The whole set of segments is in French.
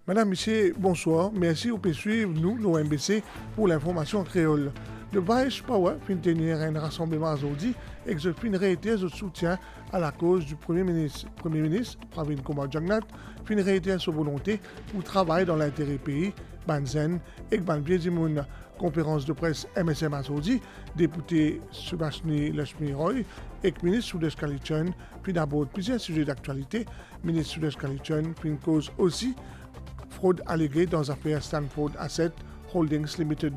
Madame, Monsieur, bonsoir. Merci ou peut suivre nous, l'OMBC, pour l'information en créole. Le Vice Power fin tenir un rassemblement aujourd'hui et je fin réitérer son soutien à la cause du Premier ministre. Premier ministre, Pravin Kumar Jagnat, fin réitérer sa volonté pour travailler dans l'intérêt pays, Banzen et Banbier Dimoun. Conférence de presse MSM aujourd'hui, député Subhashini Lashmi Roy et ministre Sudesh Kalichun, fin aborde plusieurs sujets d'actualité. Ministre Sudesh Kalichun fin cause aussi fraude alléguée dans l'affaire Stanford Asset Holdings Limited.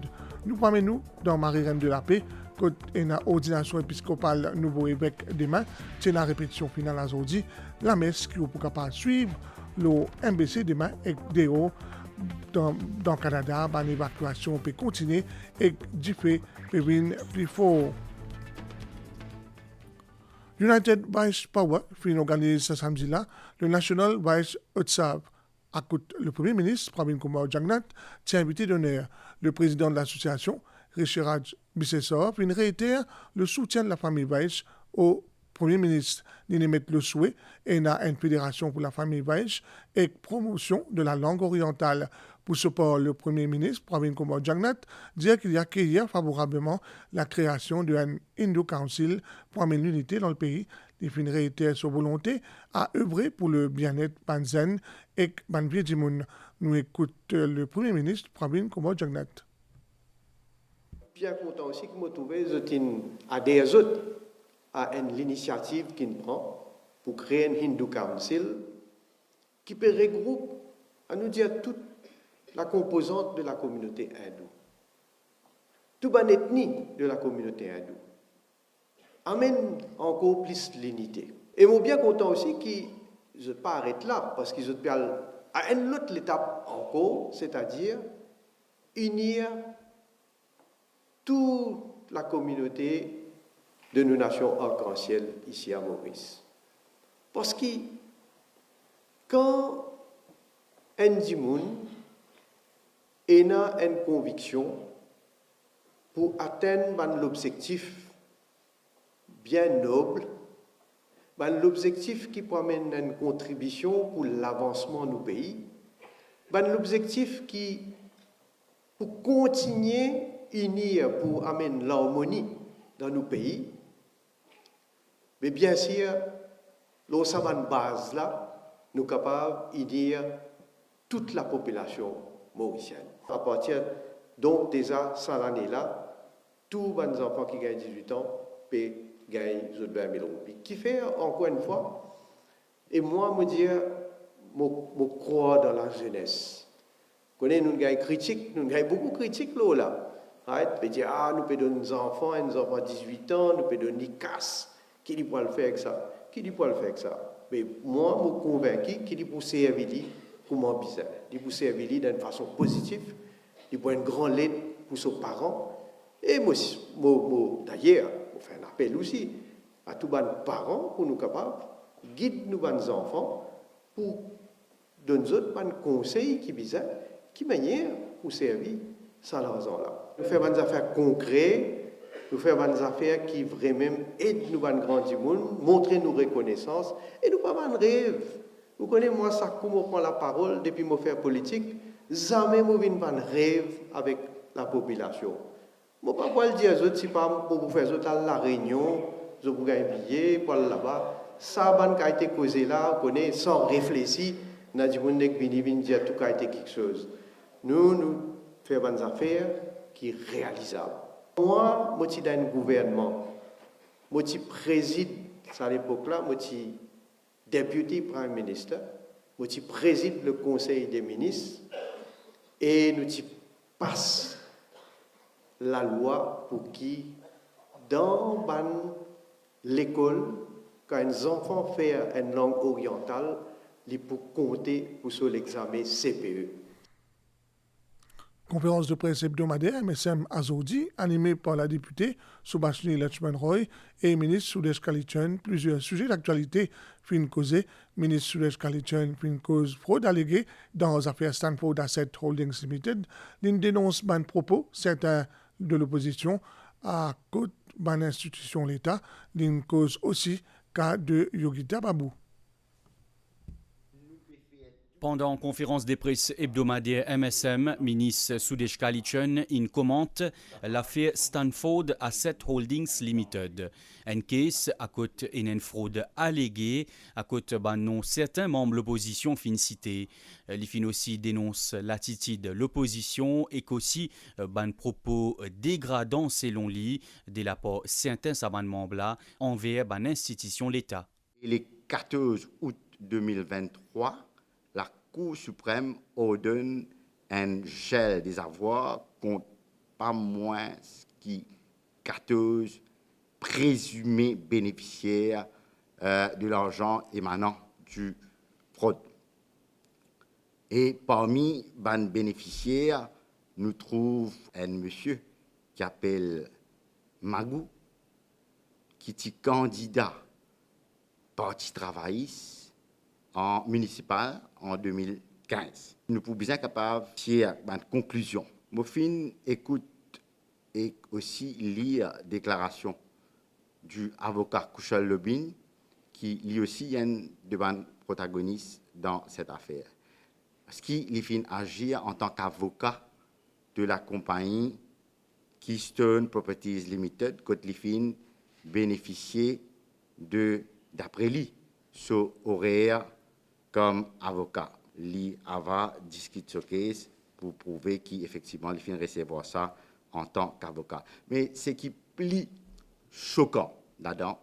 Nous promenons dans Marie-Reine de la Paix, côté une ordination épiscopale nouveau évêque demain, c'est la répétition finale aujourd'hui, la messe qui est pour capable suivre le MBC demain et Déo dans le Canada, l'évacuation peut continuer et du fait plus fort. United Vice Power fin organise ce samedi-là le National Vice Utsav. Le Premier ministre, Pravin Kumar Jagnat, tient invité d'honneur. Le président de l'association, Richard Bissessor, réitère le soutien de la famille Weiss au Premier ministre. Il émet le souhait et a une fédération pour la famille Weiss et promotion de la langue orientale. Pour ce part, le Premier ministre, Pravin Kumar Jagnat, dit qu'il accueille favorablement la création d'un Hindu Council pour amener l'unité dans le pays. Il réitère sa volonté à œuvrer pour le bien-être Banzen et Banvier Dimoun. Nous écoutons le Premier ministre, Pravin Kumar Jagnat. Bien content aussi que me trouver adhère autres à l'initiative qu'il prend pour créer un Hindu Council qui peut regrouper, à nous dire, toute la composante de la communauté hindoue, toute la ethnie de la communauté hindoue. Amène encore plus l'unité. Et je suis bien content aussi qu'ils ne pas arrêter là, parce qu'ils ont à une autre étape encore, c'est-à-dire unir toute la communauté de nos nations arc-en-ciel ici à Maurice. Parce que quand un dimoun a une conviction pour atteindre l'objectif bien noble, l'objectif qui promène une contribution pour l'avancement de nos pays, l'objectif qui pour continuer unir pour amener l'harmonie dans nos pays. Mais bien sûr, l'ensemble base là, nous sommes capables d'unir toute la population mauricienne. À partir donc déjà cette année-là, tous les enfants qui gagnent 18 ans peuvent gagner 20 000 roupies. Qui fait encore une fois, et moi me dire, je crois dans la jeunesse. Nous avons critique, nous avons beaucoup de critiques là. Peut dire, nous pouvons donner nos enfants 18 ans, nous pouvons donner casse. Qui dit pour le faire avec ça? Qui dit pour le faire avec ça? Mais moi, je suis convaincu qu'il dit pour servir pour mon bizarre. Il dit pour servir d'une façon positive, il pour une grande aide pour ses parents. Et moi d'ailleurs, je fais un appel aussi à tous les parents pour nous capables de guider nos enfants pour donner autres conseils qui bizarre, qui manière pour servir sans l'argent-là. Nous faisons des affaires concrètes, nous faisons des affaires qui vraiment aident nous à grandir, montrer nos reconnaissances et nous pas de rêve. Vous connaissez moi ça comment prend la parole depuis mon faire politique, jamais moi viens pas rêve avec la population. Moi pas quoi le dire aux autres si pas pour faire autres à la réunion, je vous gagne billet pour là-bas, ça ban qui a été causé là, connaît sans réfléchir, n'a dit monde qui vient dire tout a été quelque chose. Nous faisons des affaires qui est réalisable. Moi, je suis dans un gouvernement. Je suis président à l'époque-là, je suis député Prime Minister. Je suis président le Conseil des ministres. Et nous passons la loi pour qui, dans l'école, quand un enfant fait une langue orientale, il peut compter pour l'examen CPE. Conférence de presse hebdomadaire MSM Azodi, animée par la députée Subhashini Lachman Roy et ministre Sudesh Kalichun. Plusieurs sujets d'actualité fin causés. Ministre Sudesh Kalichun fin cause fraude alléguée dans l'affaire Stanford Asset Holdings Limited. L'une dénonce ban propos, certains de l'opposition à côté ban institution l'État. L'une cause aussi cas de Yogita Babou. Pendant conférence de presse hebdomadaire MSM, ministre Sudesh Kalichun commente l'affaire Stanford Asset Holdings Limited. En case à cause d'une fraude alléguée, à cause non certains membres de l'opposition fin cité. L'IFIN aussi dénonce l'attitude de l'opposition et qu'aussi ban propos dégradants selon lui de la part certains membres envers ban institution l'État. Le 14 août 2023, la Cour suprême ordonne un gel des avoirs contre pas moins que 14 présumés bénéficiaires de l'argent émanant du fraude. Et parmi les bénéficiaires, nous trouvons un monsieur qui s'appelle Magou, qui est candidat Parti travailliste en municipal en 2015. Nous pouvons bien capables de tirer une conclusion. Mofin écoute et aussi lire la déclaration du avocat Kushal Lobin, qui lui aussi est un des protagonistes dans cette affaire. Parce qu'il fin agir en tant qu'avocat de la compagnie Keystone Properties Limited, quand il fin bénéficier d'après lui, son horaire comme avocat. Lui va discuter ce case pour prouver qu'effectivement, il finit recevoir ça en tant qu'avocat. Mais ce qui est plus choquant là-dedans,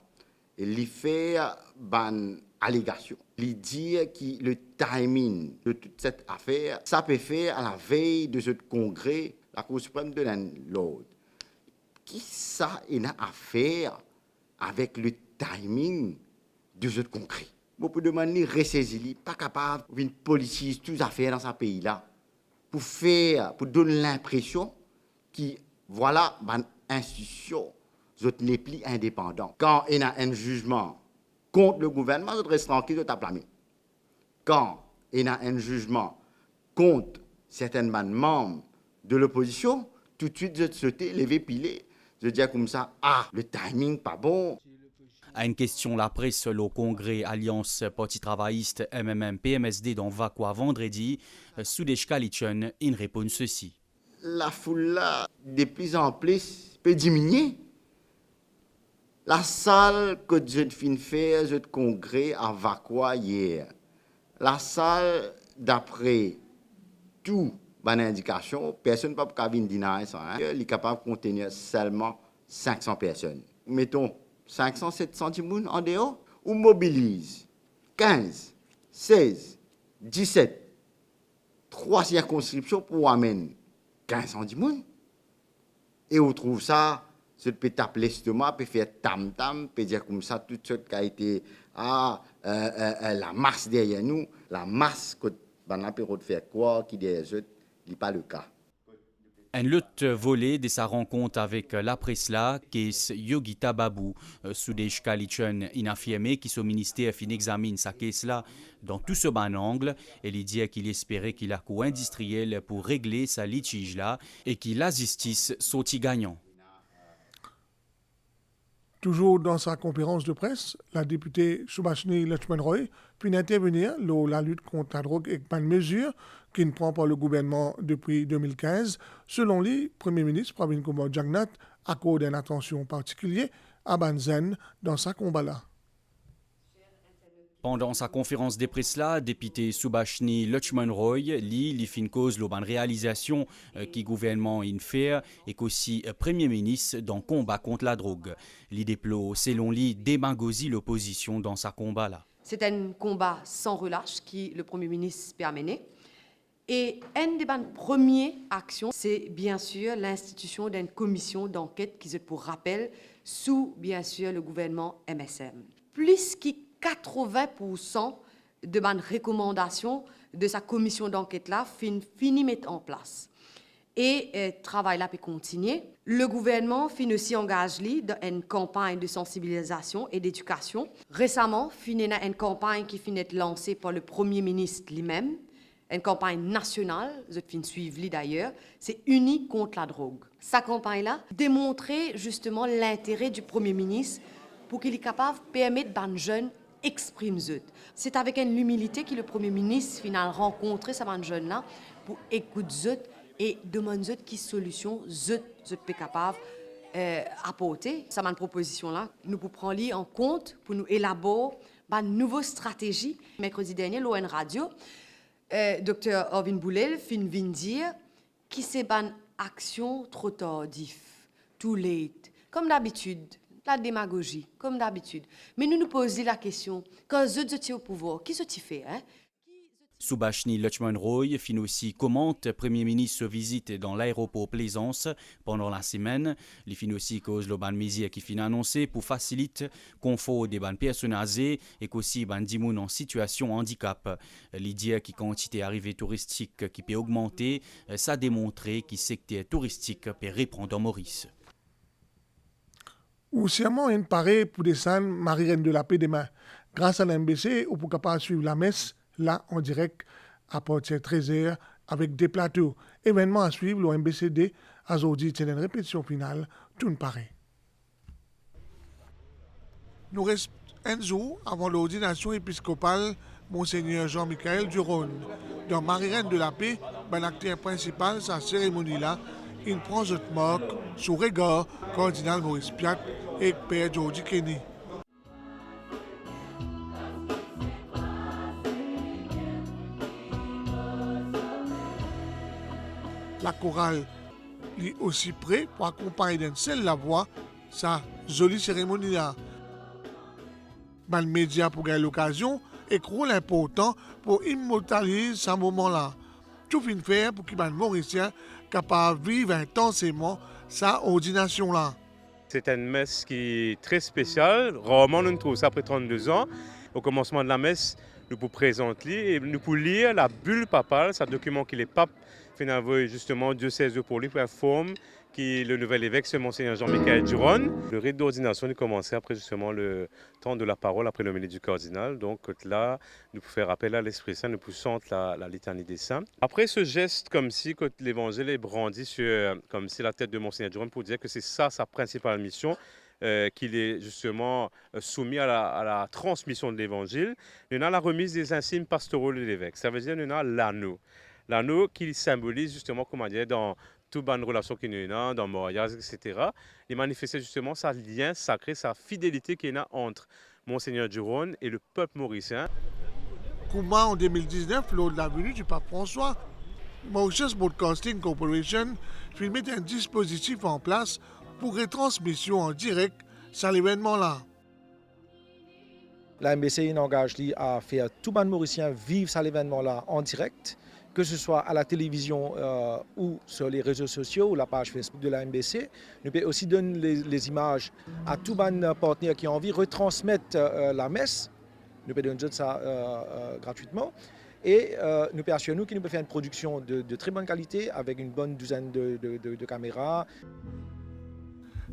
il fait une allégation. Il dit que le timing de toute cette affaire, ça peut faire à la veille de ce congrès, la Cour suprême de l'ordre. Qui ça a à faire avec le timing de ce congrès? Vous pouvez demander, ressaisir, pas capable d'une police, tout à faire dans ce pays-là, pour donner l'impression que, voilà, une institution, n'est plus indépendant. Quand il y a un jugement contre le gouvernement, vous restez tranquille, vous t'applamez. Quand il y a un jugement contre certains membres de l'opposition, tout de suite, vous sautez, lever, piler, je dis comme ça, le timing pas bon. À une question la presse au congrès Alliance Parti travailliste MMM-PMSD dans Vakwa vendredi, Sudesh Kalichun répond ceci. La foule là, de plus en plus, peut diminuer. La salle que je viens faire, ce congrès à Vakwa hier, la salle, d'après tout bonne indication, personne ne peut pas venir ça. Il est capable de contenir seulement 500 personnes. Mettons 500, 700 personnes en dehors, ou mobilise 15, 16, 17, 3 circonscriptions pour amener 1500 personnes. Et on trouve ça, je peux taper l'estomac, peut faire tam-tam, peut dire comme ça, tout ce qui a été la masse derrière nous, la masse que on a pu faire quoi, qui derrière eux, ce n'est pas le cas. Un autre volet de sa rencontre avec la presse là, qui est Yogita Babou. Sudesh Kalichun a affirmé que son ministère examine sa caisse là dans tout ce bon angle et il dit qu'il espérait qu'il a coût industriel pour régler sa litige là et que la justice sortit gagnant. Toujours dans sa conférence de presse, la députée Subhashini Lakshman-Roy puis intervenir dans la lutte contre la drogue et pas de mesures qui ne prend pas le gouvernement depuis 2015. Selon lui, Premier ministre Pravin Kumar Jagnnath accorde une attention particulière à Banzen dans sa combat-là. Pendant sa conférence de presse là, député Subhashini Lakshman-Roy lit fin cause la bonne réalisation que le gouvernement a fait et qu'aussi Premier ministre dans le combat contre la drogue. Il déplore, selon lui, démagogie l'opposition dans sa combat là. C'est un combat sans relâche que le Premier ministre peut mener. Et une des premières actions, c'est bien sûr l'institution d'une commission d'enquête qui, pour rappel, sous bien sûr le gouvernement MSM. Plus que 80% de mes recommandations de sa commission d'enquête-là finit mettre en place. Et travail là peut continuer. Le gouvernement finit aussi engagé dans une campagne de sensibilisation et d'éducation. Récemment, finit une campagne qui finit lancée par le Premier ministre lui-même, une campagne nationale, je viens suivre d'ailleurs, c'est Unis contre la drogue. Sa campagne-là démontrait justement l'intérêt du Premier ministre pour qu'il est capable de permettre aux jeunes exprime zut. C'est avec une humilité que le Premier ministre final rencontré ces jeunes là pour écouter zut et demander zut qui solution zut peut capable apporter. Ces proposition là, nous pour prendre en compte pour nous élaborer une nouvelle stratégie. Mercredi dernier, l'ON Radio, Dr. Orvin Boulel vient dire que c'est une action trop tardive, too late, comme d'habitude. La démagogie, comme d'habitude. Mais nous posons la question, quand je suis au pouvoir, qui se fait hein? Subhashini Lutchman Roy fin aussi commente Premier ministre visite dans l'aéroport Plaisance pendant la semaine. Il fin aussi cause le ban mesure qui fin annoncé pour faciliter confort des ban personnes âgées et qu'aussi ban dimoun en situation handicap. L'idée qui quantité arrivée touristique qui peut augmenter, ça démontré que secteur touristique peut répondre en Maurice. Ou seulement une parée pour descendre Marie-Reine de la Paix demain. Grâce à l'MBC, ou pour capable suivre la messe, là, en direct, à partir de 13h, avec des plateaux. Événement à suivre, le MBCD, à aujourd'hui, c'est une répétition finale, tout ne paraît. Nous restons un jour avant l'ordination épiscopale, Monseigneur Jean-Michel Duron. Dans Marie-Reine de la Paix, l'acteur principal, sa cérémonie-là, il prend cette marque sous regard cardinal Maurice Piat et Père Georgie Kenny. La chorale est aussi prête pour accompagner d'une seule la voix sa jolie cérémonie-là. Les médias pour gagner l'occasion et rôle important pour immortaliser ce moment-là. Tout fin faire pour que les Mauriciens capable de vivre intensément sa ordination-là. C'est une messe qui est très spéciale. Rarement nous trouvons ça après 32 ans. Au commencement de la messe, nous pouvons présenter et nous pouvons lire la bulle papale, ce document que les papes finalement justement diocèse pour lui pour informer qui le nouvel évêque, c'est Monseigneur Jean-Michel Duron. Le rite d'ordination a commencé après justement le temps de la parole, après l'homélie du cardinal. Donc là, nous pouvons faire appel à l'Esprit Saint, nous pouvons chanter la litanie des saints. Après ce geste comme si, quand l'évangile est brandi sur comme si la tête de Monseigneur Duron pour dire que c'est ça sa principale mission, qu'il est justement soumis à la transmission de l'évangile. Nous avons la remise des insignes pastoraux de l'évêque. Ça veut dire que nous avons l'anneau. L'anneau qui symbolise justement, comment dire, dans toute bonne relation qu'il y a dans le mariage, etc. Il manifestait justement sa lien sacré, sa fidélité qu'il y a entre Monseigneur Duron et le peuple mauricien. Comment en 2019, lors de la venue du pape François, Mauritius Broadcasting Corporation fit mettre un dispositif en place pour retransmission en direct sur l'événement-là. La MBC engage à faire tout le monde mauricien vivre cet événement-là en direct, que ce soit à la télévision ou sur les réseaux sociaux ou la page Facebook de la MBC. Nous pouvons aussi donner les images à tout le monde partenaire qui a envie de retransmettre la messe. Nous pouvons donner ça gratuitement. Et nous pouvons assurer nous que nous pouvons faire une production de très bonne qualité avec une bonne douzaine de caméras.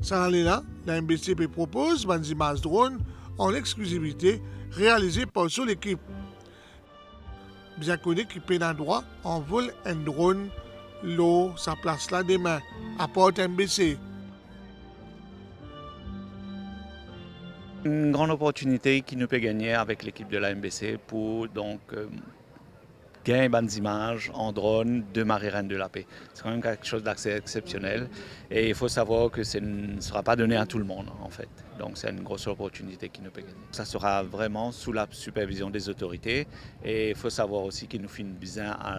Ça là, la MBC propose des images drones en exclusivité réalisées par son équipe. Bien connu qui peut un droit envole un drone, l'eau, sa place là demain, à Port MBC. Une grande opportunité qui nous peut gagner avec l'équipe de la MBC pour donc gagner des images en drone de Marie-Reine de la Paix. C'est quand même quelque chose d'assez exceptionnel et il faut savoir que ce ne sera pas donné à tout le monde en fait. Donc c'est une grosse opportunité qui nous peut gagner. Ça sera vraiment sous la supervision des autorités et il faut savoir aussi qu'ils nous finissent bien à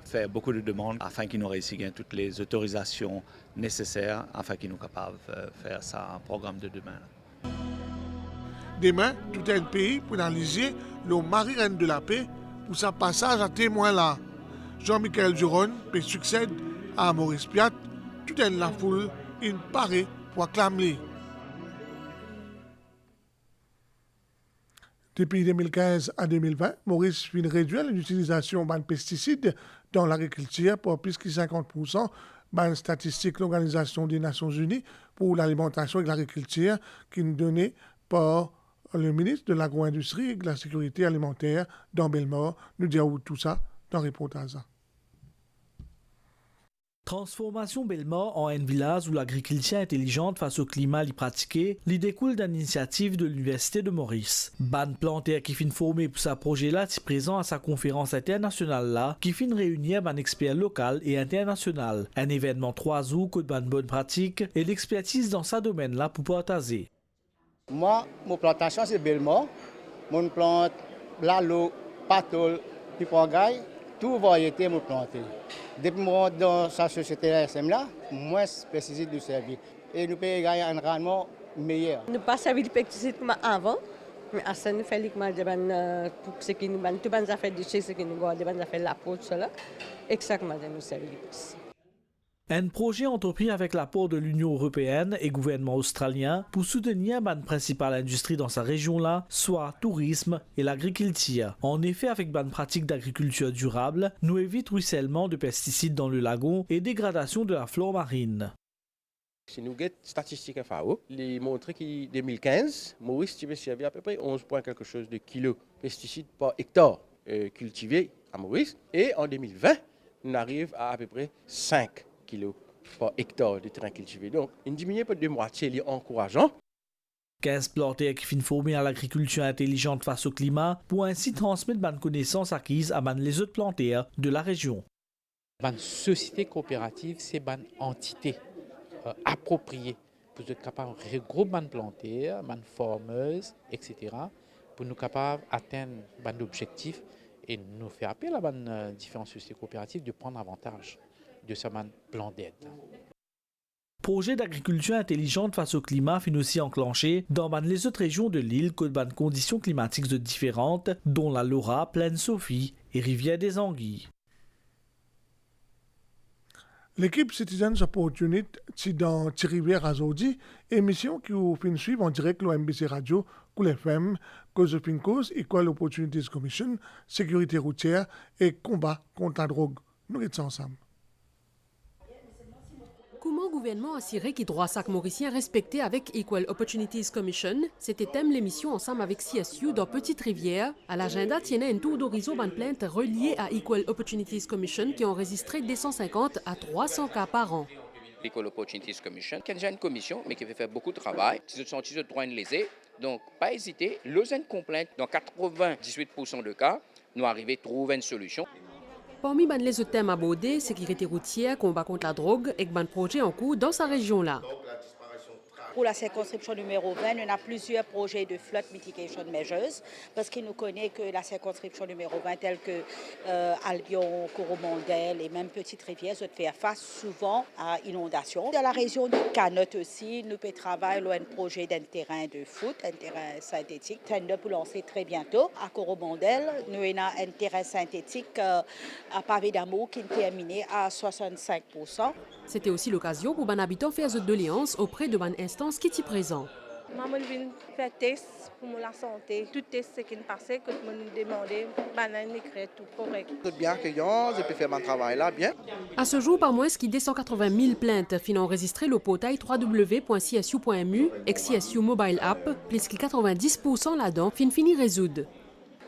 faire beaucoup de demandes afin qu'ils nous réussissent à gagner toutes les autorisations nécessaires afin qu'ils nous capables de faire ça un programme de demain. Demain, tout un pays pour analyser le Marie-Reine de la Paix pour sa passage à témoin là. Jean-Michel Duron peut succède à Maurice Piat, tout en la foule, il paraît pour acclamer. Depuis 2015 à 2020, Maurice vient réduire l'utilisation de pesticides dans l'agriculture pour plus que 50%. Ban statistique de l'Organisation des Nations Unies pour l'alimentation et l'agriculture qui nous donnait par le ministre de l'Agro-Industrie et de la Sécurité alimentaire dans Bellemare. Nous dirons tout ça dans le reportage. Transformation Belmort en un village où l'agriculture intelligente face au climat l'y pratiquée, l'y découle d'une initiative de l'Université de Maurice. Ban plantaire qui fin formé pour ce projet-là est présent à sa conférence internationale là, qui fin réunir ban experts local et international. Un événement 3 jours que de bonne pratique et l'expertise dans ce domaine-là pour partager. Moi, mon plantation c'est Belmort. Mon plante lalo, patol, pipagaille, toute variété mon planté. Depuis moi dans sa société SM là, moins de pesticides de servir et nous pouvons gagner un rendement meilleur. Nous pas servir de pesticides comme avant, mais à ça nous fait pour ce qui nous ban tout ban affaires de chez ce qui nous garde ban affaires la peau cela exactement nous servir de pesticides. Un projet entrepris avec l'apport de l'Union européenne et gouvernement australien pour soutenir la principale industrie dans sa région-là, soit tourisme et l'agriculture. En effet, avec une pratique d'agriculture durable, nous évitons ruissellement de pesticides dans le lagon et dégradation de la flore marine. Si nous avons statistiques FAO, les montrent qu'en 2015, Maurice avait servi à peu près 11 points quelque chose de kilos de pesticides par hectare cultivés à Maurice. Et en 2020, on arrive à peu près 5 kilos par hectare de terrain cultivé. Donc, une diminution de moitié est encourageant. 15 plantaires qui finissent formés à l'agriculture intelligente face au climat pour ainsi transmettre bonnes connaissances acquises à les autres plantaires de la région. Une société coopérative, c'est une entité appropriée pour être capable de regrouper les plantaires, les formeuses, etc. pour nous capables d'atteindre nos objectifs et nous faire appel à les différentes sociétés coopératives de prendre avantage de ce plan d'aide. Projet d'agriculture intelligente face au climat finit aussi enclenché dans les autres régions de l'île que de conditions climatiques différentes, dont la Laura, Plaine Sophie et Rivière des Anguilles. L'équipe Citizens Opportunity dans Thirivière Azodi, émission qui vous fait suivre en direct l'OMBC Radio, Cool FM, Cause of Cause, Equal Opportunities Commission, Sécurité routière et combat contre la drogue. Nous sommes ensemble. Comment le gouvernement assurer que les droits sac-mauriciens respectés avec Equal Opportunities Commission, c'était thème l'émission ensemble avec CSU dans Petite Rivière. À l'agenda tienait un tour d'horizon de plaintes reliées à Equal Opportunities Commission qui ont enregistré 250 à 300 cas par an. Equal Opportunities Commission, qui est une commission, mais qui fait faire beaucoup de travail. Si vous sentez de droit lésé, donc pas hésiter. L'osène complainte, dans 98% de cas, nous arrivons à trouver une solution. Parmi les autres thèmes abordés, sécurité routière, combat contre la drogue et un projet en cours dans sa région-là. Pour la circonscription numéro 20, on a plusieurs projets de flood mitigation measures parce qu'il nous connaît que la circonscription numéro 20, telle que Albion, Coromandel et même Petite Rivière, se fait face souvent à inondation. Dans la région de Canotte aussi, nous pouvons travailler sur un projet d'un terrain de foot, un terrain synthétique, pour lancer très bientôt. À Coromandel, nous avons un terrain synthétique à pavé d'amour qui est terminé à 65%. C'était aussi l'occasion pour les habitants de faire de doléances auprès de bonnes instances qui y présent. Maman vient faire test pour la santé. Tout test qui passait, que me demandait, banane écrit tout correct. Tout bien accueillant, je peux faire mon travail là, bien. À ce jour, par mois, ce qui 280 000 plaintes finissent enregistrées le portail www.csu.mu et CSU Mobile App, plus que 90% là-dedans finit résoudre.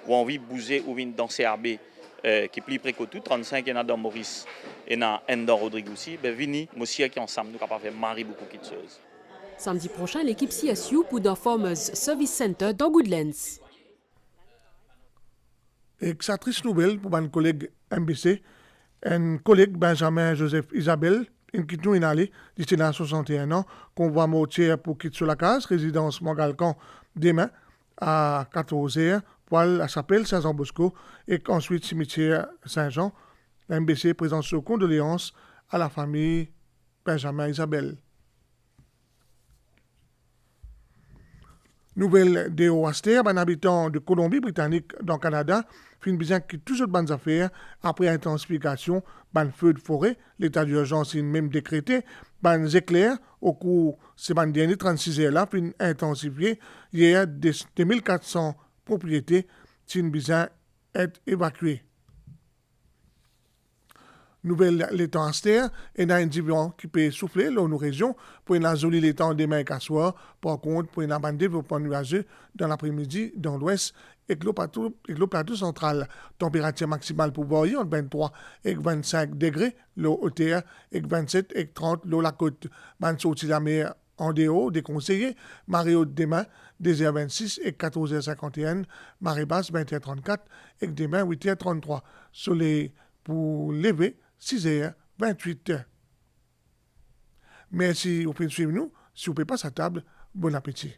Ou envie de bouger ou vient dans CRB. Qui est plus près que tout, 35 il y en a dans Maurice et dans Rodrigue aussi, ben vini, monsieur qui ensemble nous capable faire marrer beaucoup de choses. Samedi prochain, l'équipe CSU pour dans Farmers Service Center dans Goodlands. Et sa triste nouvelle pour mon collègue MBC, un collègue Benjamin Joseph Isabelle, qui nous est allé, d'ici à 61 ans, qu'on va mortier pour quitter sur la case, résidence Montgalcan, demain à 14h. Poil à Chapelle Saint-Jean-Bosco et ensuite cimetière Saint-Jean. La MBC présente ses condoléances à la famille Benjamin Isabelle. Nouvelle de Oaster, un habitant de Colombie-Britannique dans le Canada, fait une besoin qui toujours de bonnes affaires après intensification, ban feu de forêt, l'état d'urgence est même décrété, ban éclairs au cours de ces derniers 36 heures là, fait intensifié hier 2400 propriétés, Tinbizan est évacuée. Nouvelle l'étang astère, et dans un vent qui peut souffler dans nos régions pour une jolie l'étang demain et soir. Par contre, pour une bande développement nuageux dans l'après-midi dans l'ouest et le plateau central. Température maximale pour Boyer entre 23 et 25 degrés, l'eau au terre et 27 et 30 l'eau la côte. Bande sortie de la mer en déhaut déconseillé, marée haute demain 2h26 et 14h51, marée basse 20h34 et demain 8h33. Soleil pour lever 6h28. Merci, vous pouvez suivre nous. Si vous ne pouvez pas sa table, bon appétit.